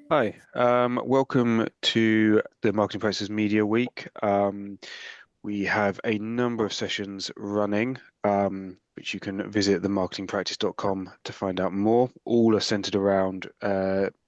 Hi, welcome to the Marketing Practices Media Week. We have a number of sessions running, which you can visit themarketingpractice.com to find out more. All are centered around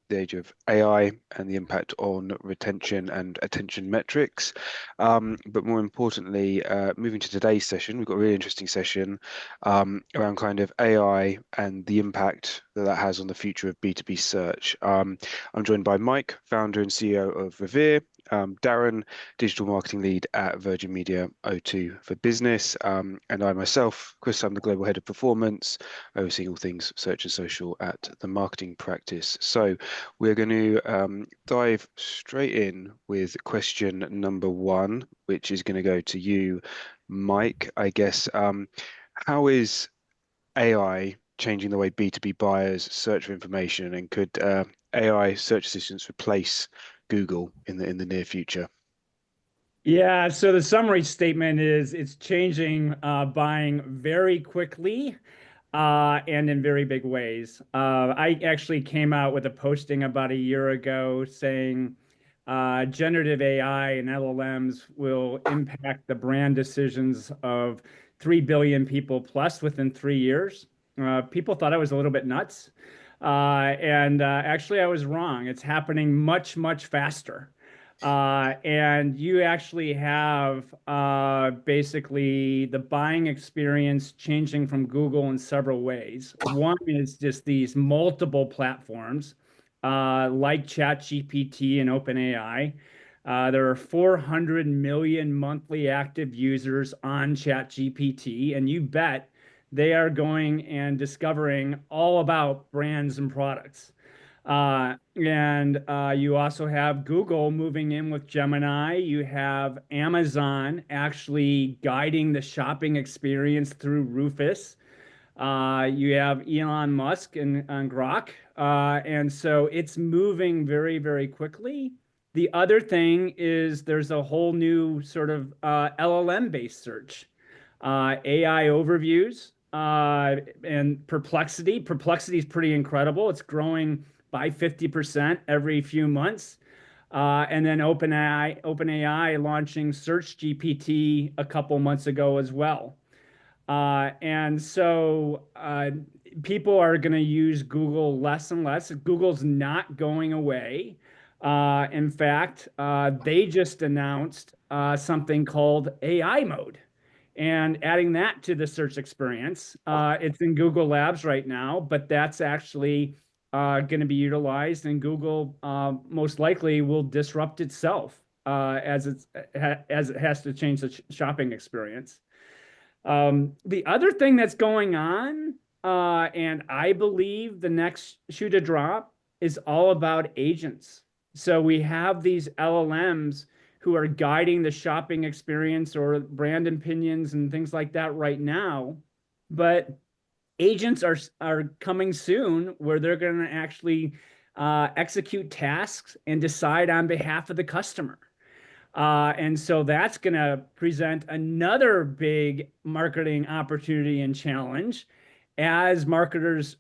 the age of AI and the impact on retention and attention metrics. But more importantly, moving to today's session, we've got a really interesting session around kind of AI and the impact that has on the future of B2B search. I'm joined by Mike, founder and CEO of Revere, Darren, digital marketing lead at Virgin Media O2 for Business, and I myself, Chris, I'm the global head of performance, overseeing all things search and social at the marketing practice. So we're going to dive straight in with question number one, which is going to go to you, Mike. I guess, how is AI changing the way B2B buyers search for information, and could AI search assistants replace Google in the near future? Yeah, so the summary statement is it's changing buying very quickly and in very big ways. I actually came out with a posting about a year ago saying generative AI and LLMs will impact the brand decisions of 3 billion people plus within 3 years. People thought I was a little bit nuts. And actually, I was wrong. It's happening much, much faster. And you actually have basically the buying experience changing from Google in several ways. One is just these multiple platforms like ChatGPT and OpenAI. There are 400 million monthly active users on ChatGPT, and you bet they are going and discovering all about brands and products. And you also have Google moving in with Gemini. You have Amazon actually guiding the shopping experience through Rufus. You have Elon Musk and Grok. And so it's moving very, very quickly. The other thing is there's a whole new sort of LLM-based search, AI overviews, and Perplexity. Perplexity is pretty incredible. It's growing by 50% every few months. And then OpenAI launching Search GPT a couple months ago as well. And so people are going to use Google less and less. Google's not going away. In fact, they just announced something called AI mode and adding that to the search experience. It's in Google Labs right now, but that's actually going to be utilized, and Google most likely will disrupt itself as it has to change the shopping experience. The other thing that's going on, and I believe the next shoe to drop is all about agents. So we have these LLMs who are guiding the shopping experience or brand opinions and things like that right now. But agents are coming soon where they're going to actually execute tasks and decide on behalf of the customer. And so that's going to present another big marketing opportunity and challenge as marketers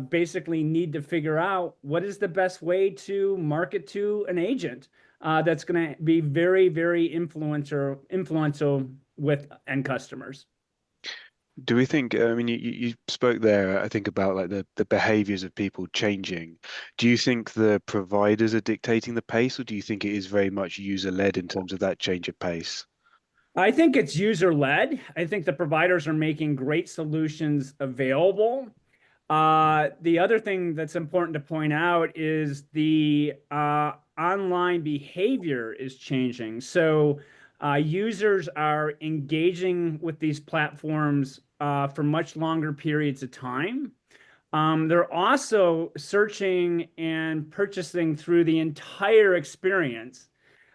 basically need to figure out what is the best way to market to an agent that's going to be very, very influential with end customers. Do we think, I mean, you spoke there, I think, about like the behaviors of people changing. Do you think the providers are dictating the pace, or do you think it is very much user-led in terms of that change of pace? I think it's user-led. I think the providers are making great solutions available. The other thing that's important to point out is the online behavior is changing. So users are engaging with these platforms for much longer periods of time. They're also searching and purchasing through the entire experience.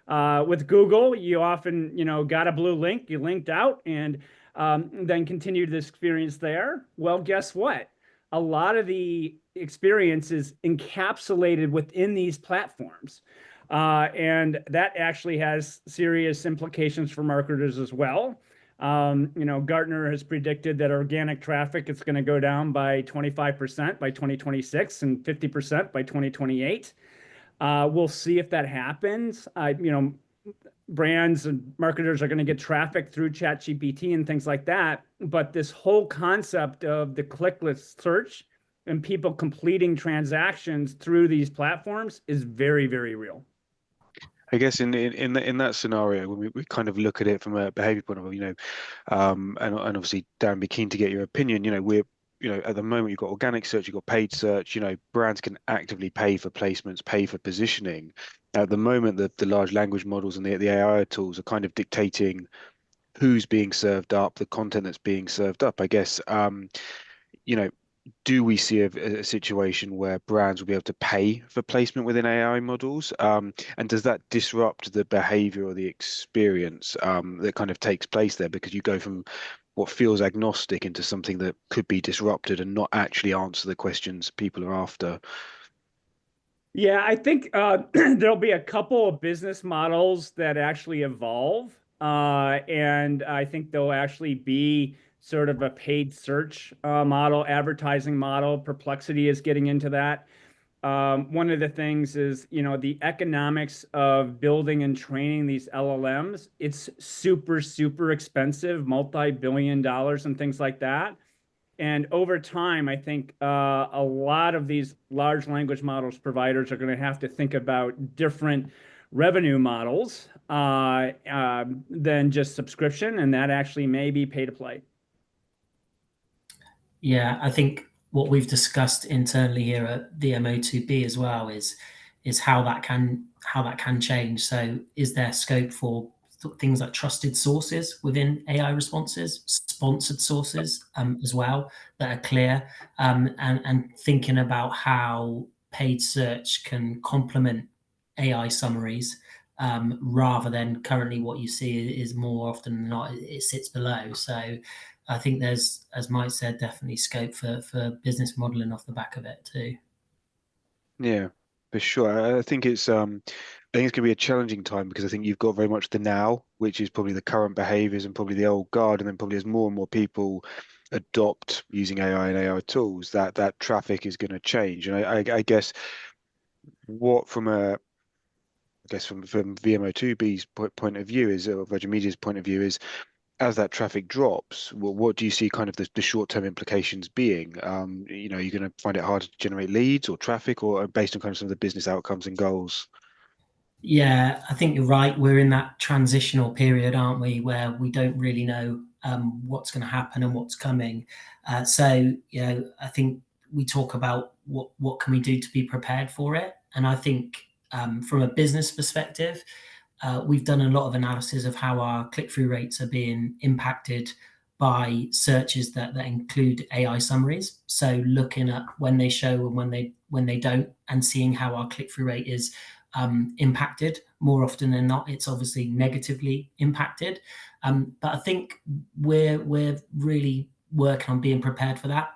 With Google, you often, got a blue link, you linked out, and then continued the experience there. Well, guess what? A lot of the experience is encapsulated within these platforms. And that actually has serious implications for marketers as well. Gartner has predicted that organic traffic is going to go down by 25% by 2026 and 50% by 2028. We'll see if that happens. Brands and marketers are going to get traffic through ChatGPT and things like that. But this whole concept of the clickless search and people completing transactions through these platforms is very, very real. I guess in that scenario, when we kind of look at it from a behavior point of view, and obviously, Darren, be keen to get your opinion. At the moment, you've got organic search, you've got paid search. Brands can actively pay for placements, pay for positioning. At the moment, the large language models and the AI tools are kind of dictating who's being served up, the content that's being served up. I guess, you know, do we see a situation where brands will be able to pay for placement within AI models? And does that disrupt the behavior or the experience that kind of takes place there? Because you go from what feels agnostic into something that could be disrupted and not actually answer the questions people are after. Yeah, I think there'll be a couple of business models that actually evolve. And I think there'll actually be sort of a paid search model, advertising model. Perplexity is getting into that. One of the things is, the economics of building and training these LLMs, it's super, super expensive, multi-billion dollars and things like that. And over time, I think a lot of these large language models providers are going to have to think about different revenue models than just subscription, and that actually may be pay to play. Yeah, I think what we've discussed internally here at VMO2B as well is how that can change. So, is there scope for things like trusted sources within AI responses, sponsored sources as well that are clear, and thinking about how paid search can complement AI summaries rather than currently what you see is more often than not it sits below. So I think there's, as Mike said, definitely scope for business modeling off the back of it too. Yeah, for sure. I think it's going to be a challenging time because I think you've got very much the now, which is probably the current behaviors and probably the old guard, and then probably as more and more people adopt using AI and AI tools, that traffic is going to change. And I guess what from from VMO2B's point of view is, or Virgin Media's point of view is, as that traffic drops, what do you see kind of the short-term implications being? You're going to find it harder to generate leads or traffic, or based on kind of some of the business outcomes and goals? Yeah, I think you're right. We're in that transitional period, aren't we, where we don't really know what's going to happen and what's coming. I think we talk about what can we do to be prepared for it, and I think from a business perspective, we've done a lot of analysis of how our click-through rates are being impacted by searches that include AI summaries. So looking at when they show and when they don't, and seeing how our click-through rate is impacted. More often than not, it's obviously negatively impacted. But I think we're really working on being prepared for that.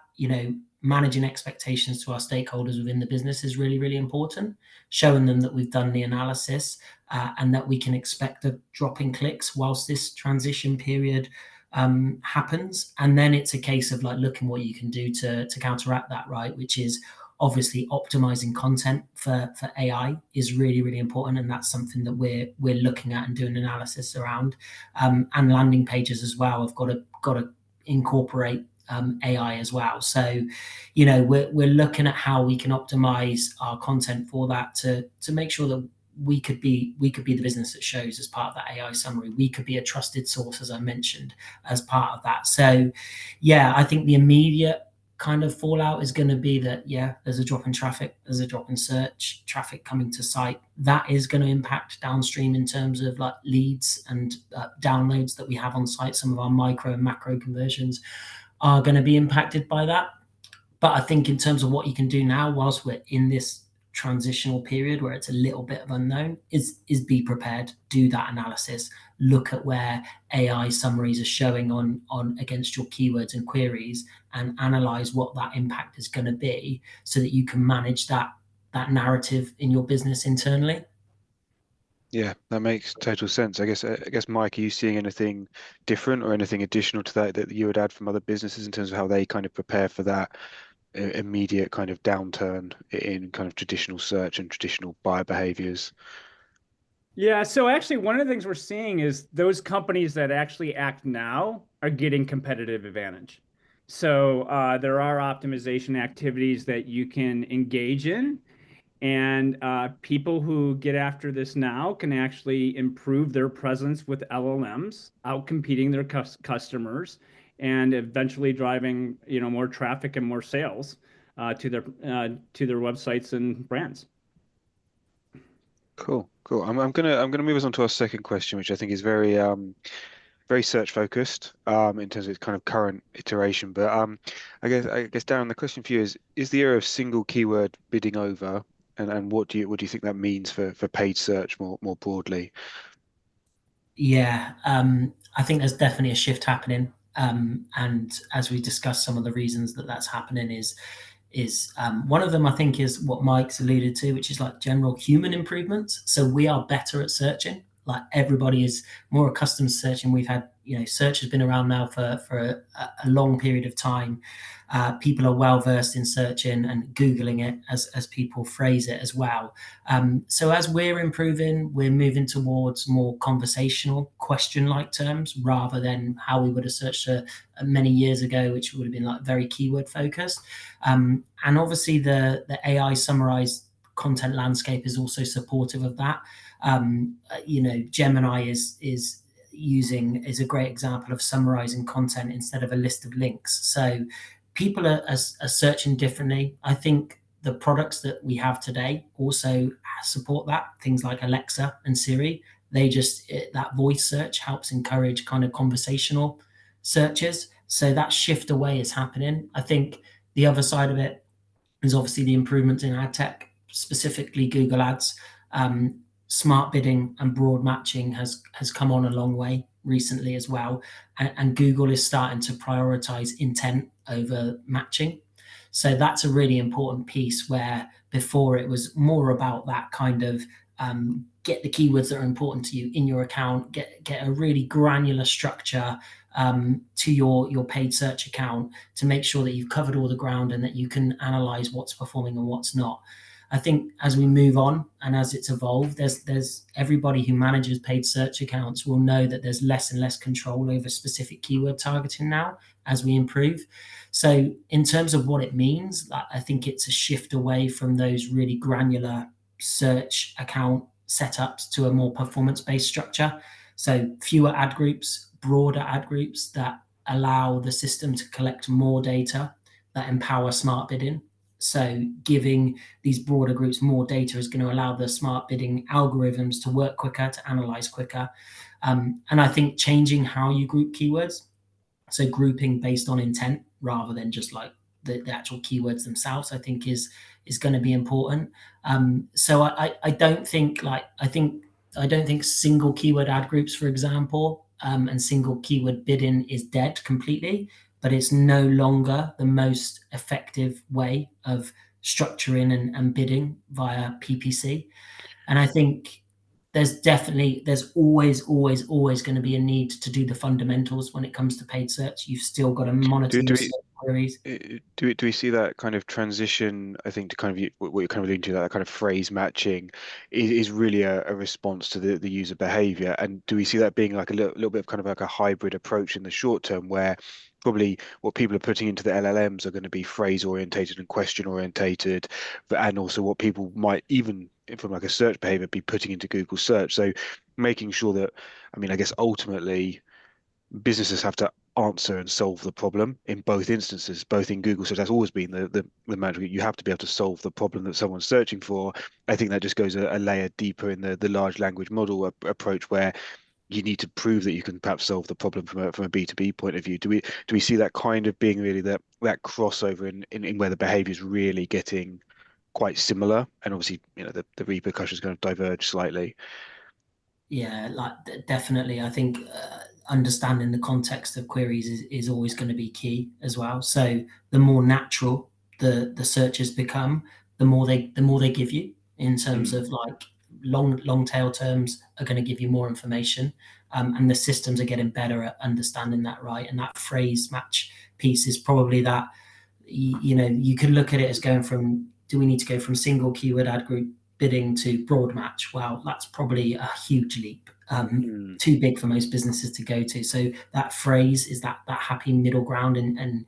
Managing expectations to our stakeholders within the business is really, really important. Showing them that we've done the analysis and that we can expect a drop in clicks whilst this transition period happens. And then it's a case of like looking what you can do to counteract that, right? Which is obviously optimizing content for AI is really, really important. And that's something that we're looking at and doing analysis around. And landing pages as well have got to incorporate AI as well. So, we're looking at how we can optimize our content for that to make sure that we could be the business that shows as part of that AI summary. We could be a trusted source, as I mentioned, as part of that. So, yeah, I think the immediate kind of fallout is going to be that, yeah, there's a drop in traffic, there's a drop in search traffic coming to site. That is going to impact downstream in terms of like leads and downloads that we have on site. Some of our micro and macro conversions are going to be impacted by that. But I think in terms of what you can do now, whilst we're in this transitional period where it's a little bit of unknown, is be prepared, do that analysis, look at where AI summaries are showing on against your keywords and queries, and analyze what that impact is going to be, so that you can manage that narrative in your business internally. Yeah, that makes total sense. I guess, Mike, are you seeing anything different or anything additional to that you would add from other businesses in terms of how they kind of prepare for that immediate kind of downturn in kind of traditional search and traditional buyer behaviors? Yeah, so actually, one of the things we're seeing is those companies that actually act now are getting competitive advantage. So there are optimization activities that you can engage in, and people who get after this now can actually improve their presence with LLMs, out competing their customers, and eventually driving, more traffic and more sales to their websites and brands. Cool, cool. I'm gonna move us on to our second question, which I think is very search focused in terms of its kind of current iteration. But I guess Darren, the question for you is the era of single keyword bidding over, and what do you think that means for paid search more broadly? Yeah, I think there's definitely a shift happening. And as we discussed, some of the reasons that that's happening is one of them, I think, is what Mike's alluded to, which is like general human improvements. So we are better at searching. Like everybody is more accustomed to searching. We've had, search has been around now for a long period of time. People are well versed in searching and Googling it, as people phrase it as well. So as we're improving, we're moving towards more conversational question-like terms rather than how we would have searched many years ago, which would have been like very keyword focused. And obviously the AI summarized content landscape is also supportive of that. Gemini is a great example of summarizing content instead of a list of links. So people are searching differently. I think the products that we have today also support that. Things like Alexa and Siri, that voice search helps encourage kind of conversational searches. So that shift away is happening. I think the other side of it is obviously the improvements in ad tech, specifically Google Ads. Smart bidding and broad matching has come on a long way recently as well, and Google is starting to prioritize intent over matching. So that's a really important piece where before it was more about that kind of get the keywords that are important to you in your account, get a really granular structure to your paid search account to make sure that you've covered all the ground and that you can analyze what's performing and what's not. I think as we move on and as it's evolved, there's everybody who manages paid search accounts will know that there's less and less control over specific keyword targeting now as we improve. So in terms of what it means, I think it's a shift away from those really granular search account setups to a more performance-based structure. So fewer ad groups, broader ad groups that allow the system to collect more data that empower smart bidding. So giving these broader groups more data is going to allow the smart bidding algorithms to work quicker, to analyze quicker. And I think changing how you group keywords, so grouping based on intent rather than just like the actual keywords themselves, I think is going to be important. So I don't think I don't think single keyword ad groups, for example, and single keyword bidding is dead completely, but it's no longer the most effective way of structuring and bidding via PPC. And I think there's always going to be a need to do the fundamentals when it comes to paid search. You've still got to monitor Do your do search queries. do we see that kind of transition? I think to kind of what you're kind of alluding to, that kind of phrase matching is really a response to the user behavior. And do we see that being like a little bit of kind of like a hybrid approach in the short term, where probably what people are putting into the LLMs are going to be phrase orientated and question orientated, and also what people might even from like a search behavior be putting into Google search. So making sure that, I mean, I guess ultimately businesses have to answer and solve the problem in both instances, both in Google search. That's always been the magic. You have to be able to solve the problem that someone's searching for. I think that just goes a layer deeper in the large language model approach, where you need to prove that you can perhaps solve the problem from a B2B point of view. Do we see that kind of being really that crossover in where the behavior is really getting quite similar, and obviously the repercussions kind of diverge slightly? Yeah, like definitely. I think understanding the context of queries is always going to be key as well. So the more natural the searches become, the more they give you in terms Mm. of like long tail terms are going to give you more information, and the systems are getting better at understanding that, right. And that phrase match piece is probably you could look at it as going from, do we need to go from single keyword ad group bidding to broad match? Well, that's probably a huge leap, Mm. too big for most businesses to go to. So that phrase is that happy middle ground. And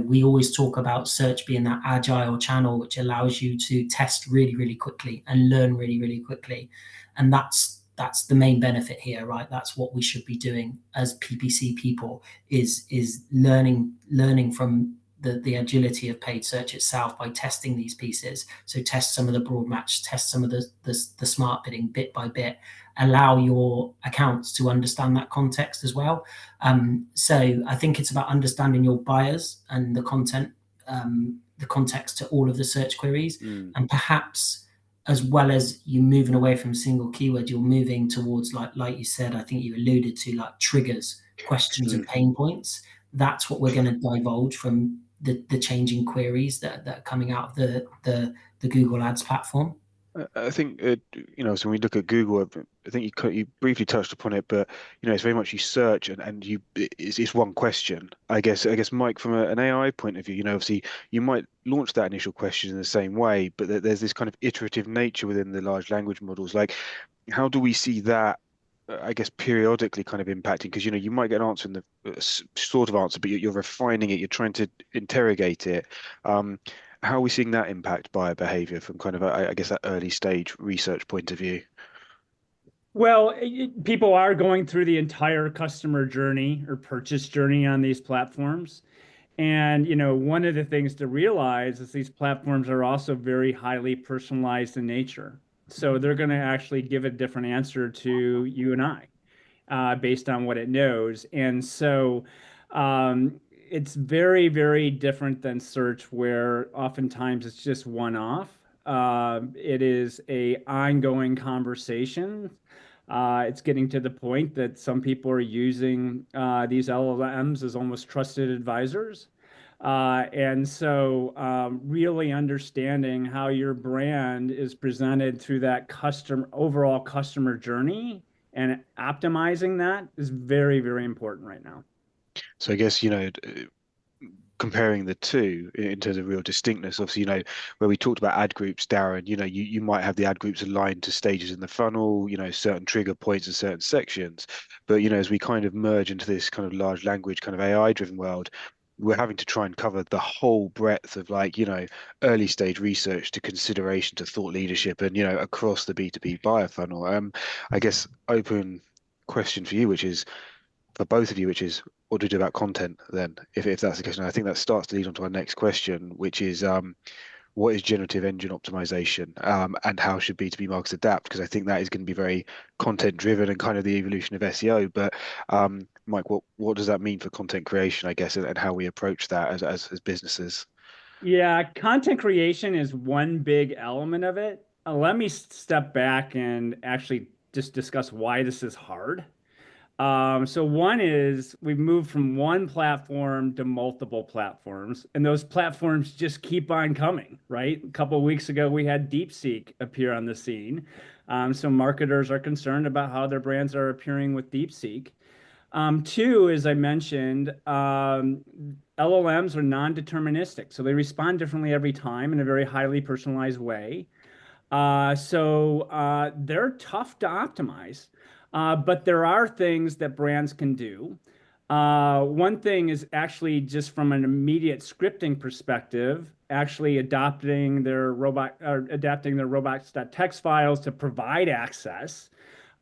we always talk about search being that agile channel, which allows you to test really, really quickly and learn really, really quickly. And that's the main benefit here, right? That's what we should be doing as PPC people, is learning from the agility of paid search itself by testing these pieces. So test some of the broad match, test some of the smart bidding bit by bit, allow your accounts to understand that context as well. So I think it's about understanding your buyers and the context to all of the search queries, Mm. and perhaps, as well as you moving away from single keyword, you're moving towards, like you said, I think you alluded to, like triggers, questions, and Mm. pain points. That's what we're going to divulge from the changing queries that are coming out of the Google Ads platform. I think so when we look at Google, I think you briefly touched upon it, but it's very much you search and it's one question. I guess Mike, from an AI point of view, obviously you might launch that initial question in the same way, but there's this kind of iterative nature within the large language models. Like, how do we see that? I guess periodically kind of impacting, because you might get an answer in the sort of answer, but you're refining it, you're trying to interrogate it. Um, how are we seeing that impact buyer behavior from kind of, I guess, that early stage research point of view? Well, people are going through the entire customer journey or purchase journey on these platforms. And, one of the things to realize is these platforms are also very highly personalized in nature. So they're going to actually give a different answer to you and I, based on what it knows. And so it's very, very different than search, where oftentimes it's just one off. It is a ongoing conversation. It's getting to the point that some people are using these LLMs as almost trusted advisors. And so, really understanding how your brand is presented through that overall customer journey and optimizing that is very, very important right now. So I guess, comparing the two in terms of real distinctness, obviously, where we talked about ad groups, Darren, you might have the ad groups aligned to stages in the funnel, certain trigger points and certain sections. But, as we kind of merge into this kind of large language, kind of AI driven world, we're having to try and cover the whole breadth of, like, early stage research to consideration to thought leadership and, across the B2B buyer funnel. I guess open question for you, which is for both of you, which is, what do we do about content then, if that's the case? And I think that starts to lead on to our next question, which is, what is generative engine optimization, and how should B2B marketers adapt? Because I think that is going to be very content driven and kind of the evolution of SEO. But Mike, what does that mean for content creation, I guess, and how we approach that as businesses? Yeah, content creation is one big element of it. Let me step back and actually just discuss why this is hard. So one is we've moved from one platform to multiple platforms, and those platforms just keep on coming, right? A couple of weeks ago, we had DeepSeek appear on the scene. So marketers are concerned about how their brands are appearing with DeepSeek. Two, as I mentioned, LLMs are non-deterministic, so they respond differently every time in a very highly personalized way. So they're tough to optimize, but there are things that brands can do. One thing is actually just from an immediate scripting perspective, actually adapting their robots.txt files to provide access.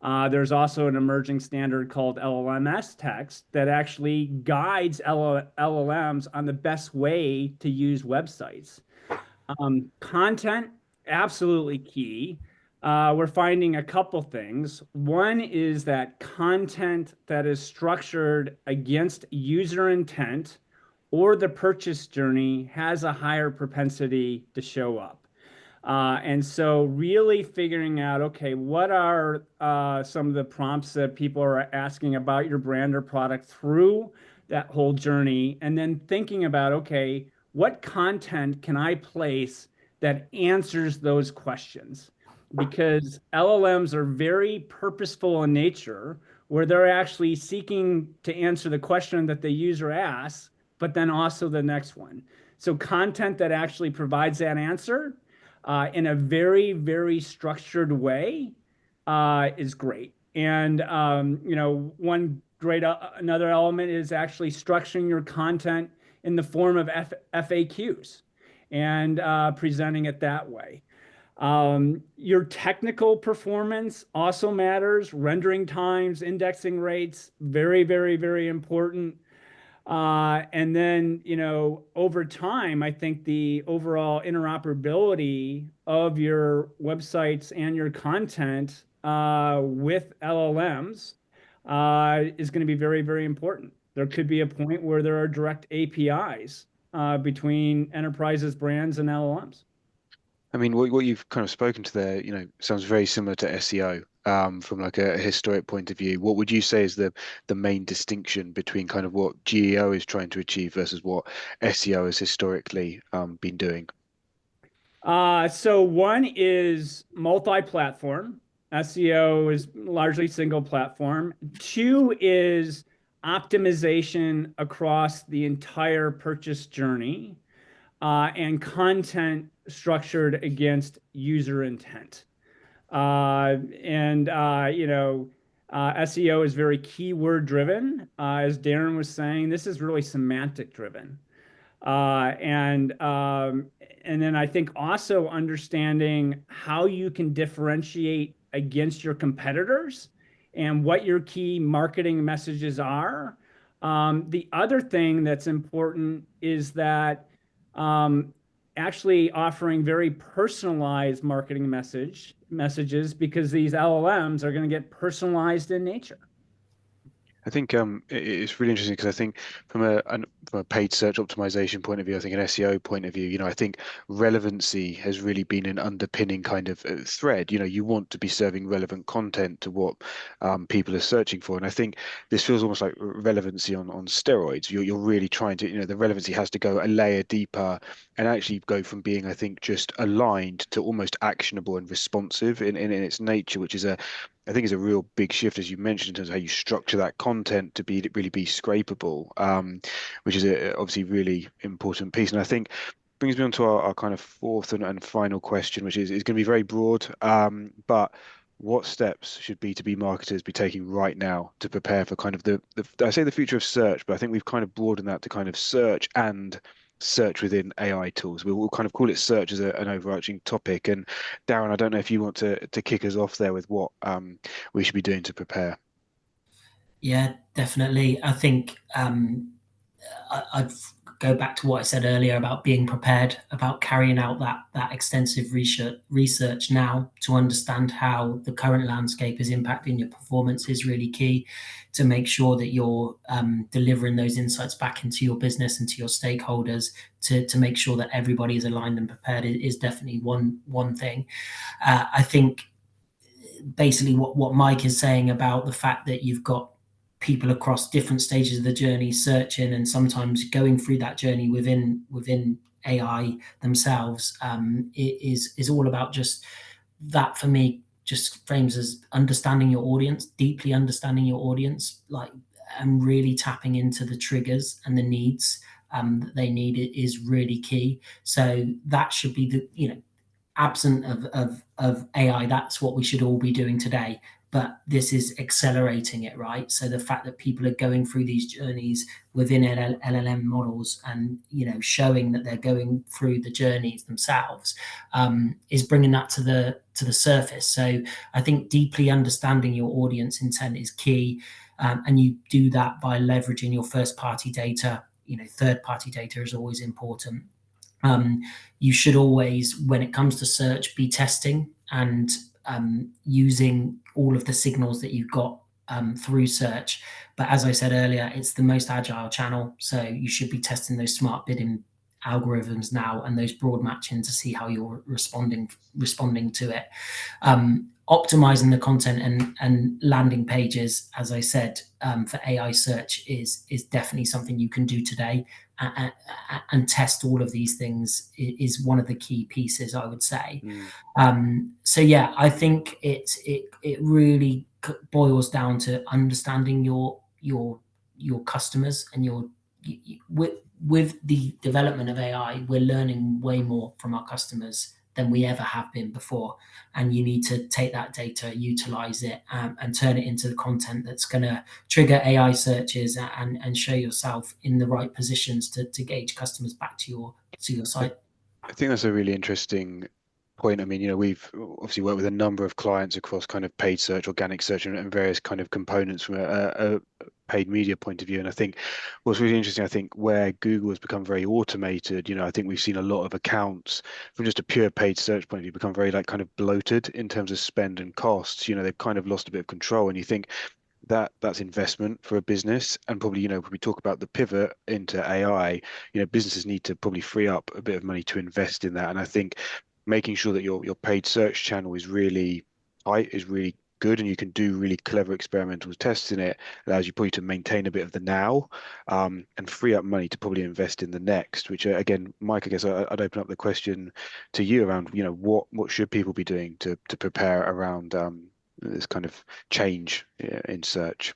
There's also an emerging standard called LLMS text that actually guides LLMs on the best way to use websites. Content, absolutely key. We're finding a couple things. One is that content that is structured against user intent or the purchase journey has a higher propensity to show up. And so really figuring out, okay, what are some of the prompts that people are asking about your brand or product through that whole journey, and then thinking about, okay, what content can I place that answers those questions? Because LLMs are very purposeful in nature, where they're actually seeking to answer the question that the user asks, but then also the next one. So content that actually provides that answer in a very, very structured way is great. And one great another element is actually structuring your content in the form of FAQs and presenting it that way. Your technical performance also matters. Rendering times, indexing rates, very, very, very important. And then, over time, I think the overall interoperability of your websites and your content with LLMs is going to be very, very important. There could be a point where there are direct APIs between enterprises, brands, and LLMs. I mean, what you've kind of spoken to there, sounds very similar to SEO, from like a historic point of view. What would you say is the main distinction between kind of what GEO is trying to achieve versus what SEO has historically been doing? So one is multi-platform. SEO is largely single platform. Two is optimization across the entire purchase journey, and content structured against user intent. SEO is very keyword driven. As Darren was saying, this is really semantic driven. And then I think also understanding how you can differentiate against your competitors and what your key marketing messages are. The other thing that's important is that actually offering very personalized marketing messages, because these LLMs are going to get personalized in nature. I think it's really interesting because I think from a paid search optimization point of view, I think an SEO point of view, I think relevancy has really been an underpinning kind of thread. You want to be serving relevant content to what people are searching for, and I think this feels almost like relevancy on steroids. You're really trying to, the relevancy has to go a layer deeper and actually go from being, I think, just aligned to almost actionable and responsive in its nature, which is I think is a real big shift, as you mentioned, in terms of how you structure that content to really be scrapable, which is obviously really important piece. And I think brings me on to our kind of fourth and final question, which is going to be very broad. But what steps should B2B marketers be taking right now to prepare for kind of I say the future of search, but I think we've kind of broadened that to kind of search and search within AI tools. We'll kind of call it search as an overarching topic. And Darren, I don't know if you want to kick us off there with what we should be doing to prepare. Yeah, definitely. I think I'd go back to what I said earlier about being prepared, about carrying out that extensive research now to understand how the current landscape is impacting your performance is really key, to make sure that you're delivering those insights back into your business and to your stakeholders, to make sure that everybody is aligned and prepared is definitely one thing. I think basically what Mike is saying about the fact that you've got people across different stages of the journey searching and sometimes going through that journey within AI themselves, is all about just that. For me, just frames as understanding your audience, deeply understanding your audience, like, and really tapping into the triggers and the needs that they need is really key. So that should be absent of AI, that's what we should all be doing today. But this is accelerating it, right? So the fact that people are going through these journeys within LLM models and showing that they're going through the journeys themselves, is bringing that to the surface. So I think deeply understanding your audience intent is key, and you do that by leveraging your first party data. Third party data is always important. You should always, when it comes to search, be testing and using all of the signals that you've got through search. But as I said earlier, it's the most agile channel. So you should be testing those smart bidding algorithms now and those broad matching to see how you're responding to it. Optimizing the content and landing pages, as I said, for AI search is definitely something you can do today, and test all of these things is one of the key pieces, I would say. So yeah, I think it really boils down to understanding your customers and with the development of AI, we're learning way more from our customers than we ever have been before. And you need to take that data, utilize it, and turn it into the content that's going to trigger AI searches and show yourself in the right positions to gauge customers back to your I, site. I think that's a really interesting point. I mean, we've obviously worked with a number of clients across kind of paid search, organic search, and various kind of components from a paid media point of view. And I think what's really interesting, I think where Google has become very automated, I think we've seen a lot of accounts from just a pure paid search point of view become very like kind of bloated in terms of spend and costs. They've kind of lost a bit of control. And you think that's investment for a business, and probably when we talk about the pivot into AI, businesses need to probably free up a bit of money to invest in that. And I think making sure that your paid search channel is really tight is really good, and you can do really clever experimental tests in it, allows you probably to maintain a bit of the now, and free up money to probably invest in the next. Which again, Mike, I guess I'd open up the question to you around what should people be doing to prepare around this kind of change in search.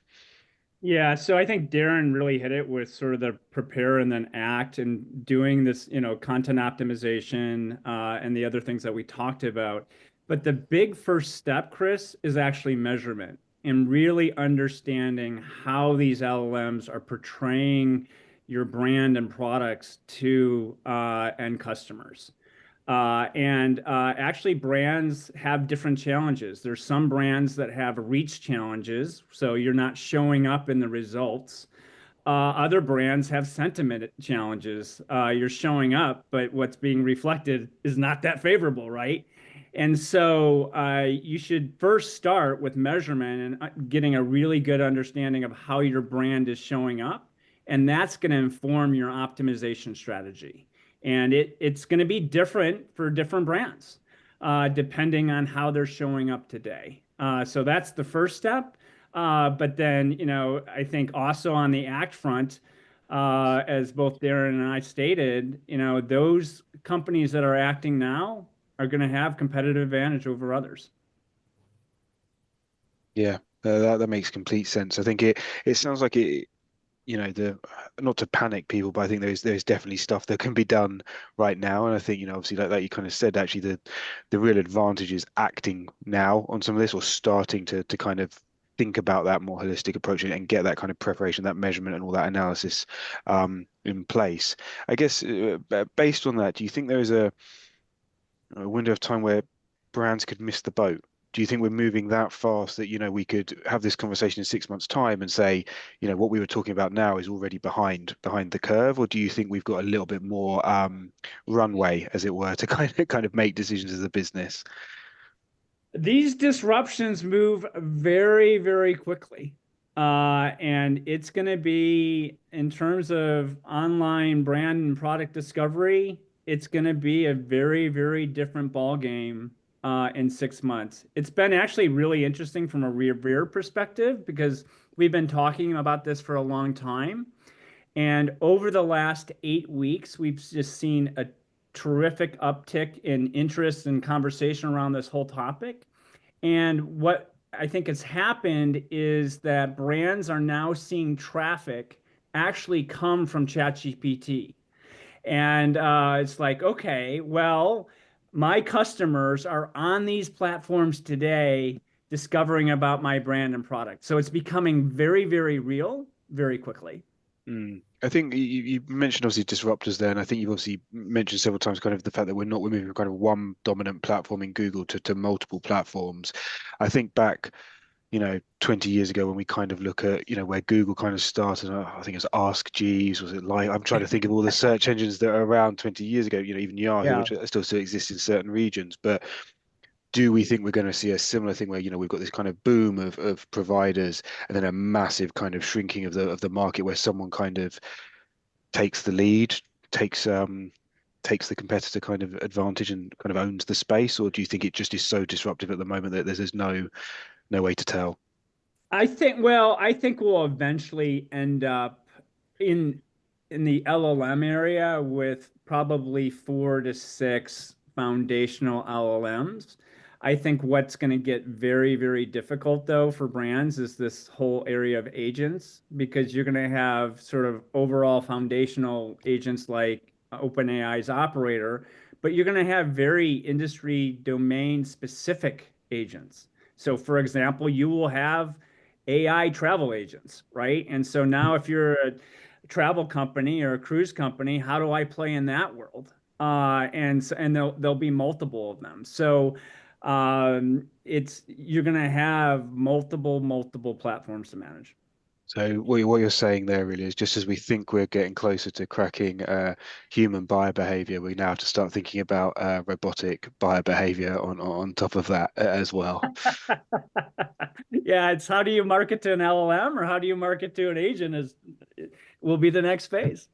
Yeah, so I think Darren really hit it with sort of the prepare and then act and doing this, content optimization, and the other things that we talked about. But the big first step, Chris, is actually measurement and really understanding how these LLMs are portraying your brand and products to end customers. And actually, brands have different challenges. There's some brands that have reach challenges, so you're not showing up in the results. Other brands have sentiment challenges. You're showing up, but what's being reflected is not that favorable, right? And so you should first start with measurement and getting a really good understanding of how your brand is showing up. And that's going to inform your optimization strategy. And it's going to be different for different brands, depending on how they're showing up today. So that's the first step. But then, I think also on the act front, as both Darren and I stated, those companies that are acting now are going to have competitive advantage over others. Yeah, that makes complete sense. I think it sounds like the not to panic people, but I think there's definitely stuff that can be done right now. And I think, obviously like that you kind of said, actually the real advantage is acting now on some of this, or starting to kind of think about that more holistic approach and get that kind of preparation, that measurement and all that analysis in place. I guess based on that, do you think there is a window of time where brands could miss the boat? Do you think we're moving that fast that, we could have this conversation in 6 months' time and say, what we were talking about now is already behind the curve? Or do you think we've got a little bit more runway, as it were, to kind of make decisions as a business? These disruptions move very, very quickly. And it's going to be, in terms of online brand and product discovery, it's going to be a very, very different ball game in 6 months. It's been actually really interesting from a rear perspective because we've been talking about this for a long time. And over the last 8 weeks, we've just seen a terrific uptick in interest and conversation around this whole topic. And what I think has happened is that brands are now seeing traffic actually come from ChatGPT. And it's like, okay, well, my customers are on these platforms today discovering about my brand and product. So it's becoming very, very real very quickly. I think you mentioned obviously disruptors there, and I think you've obviously mentioned several times kind of the fact that we're moving from kind of one dominant platform in Google to multiple platforms. I think back, 20 years ago when we kind of look at, where Google kind of started, I think it was Ask Jeeves, was it like, I'm trying to think of all the search engines that are around 20 years ago, even Yahoo, Yeah. which still exists in certain regions. But do we think we're going to see a similar thing where, we've got this kind of boom of providers and then a massive kind of shrinking of the market where someone kind of takes the lead, takes takes the competitor kind of advantage and kind of owns the space? Or do you think it just is so disruptive at the moment that there's no way to tell? I think we'll eventually end up in in the LLM area with probably 4 to 6 foundational LLMs. I think what's going to get very, very difficult though for brands is this whole area of agents, because you're going to have sort of overall foundational agents like OpenAI's operator, but you're going to have very industry domain specific agents. So for example, you will have AI travel agents, right? And so now if you're a travel company or a cruise company, how do I play in that world? And there'll be multiple of them. So it's you're going to have multiple platforms to manage. So what you're saying there really is, just as we think we're getting closer to cracking human buyer behavior, we now have to start thinking about robotic buyer behavior on top of that as well. Yeah, it's how do you market to an LLM or how do you market to an agent is will be the next phase.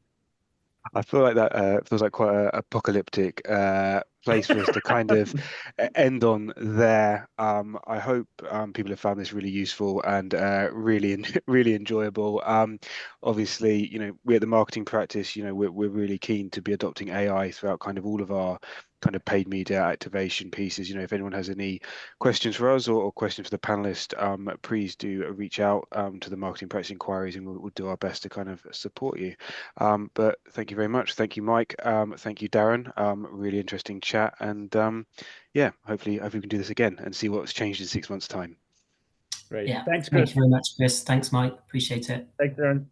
I feel like that feels like quite an apocalyptic place for us to kind of end on there. I hope people have found this really useful and really enjoyable. Obviously, we at the Marketing Practice, we're really keen to be adopting AI throughout kind of all of our kind of paid media activation pieces. If anyone has any questions for us or questions for the panelist, please do reach out to the Marketing Practice inquiries, and we'll do our best to kind of support you. But thank you very much. Thank you, Mike. Thank you, Darren. Really interesting chat. And yeah, hopefully we can do this again and see what's changed in 6 months' time. Great. Yeah. Thanks, Thank Chris. you very much, Chris. Thanks, Mike. Appreciate it. Thanks, Darren.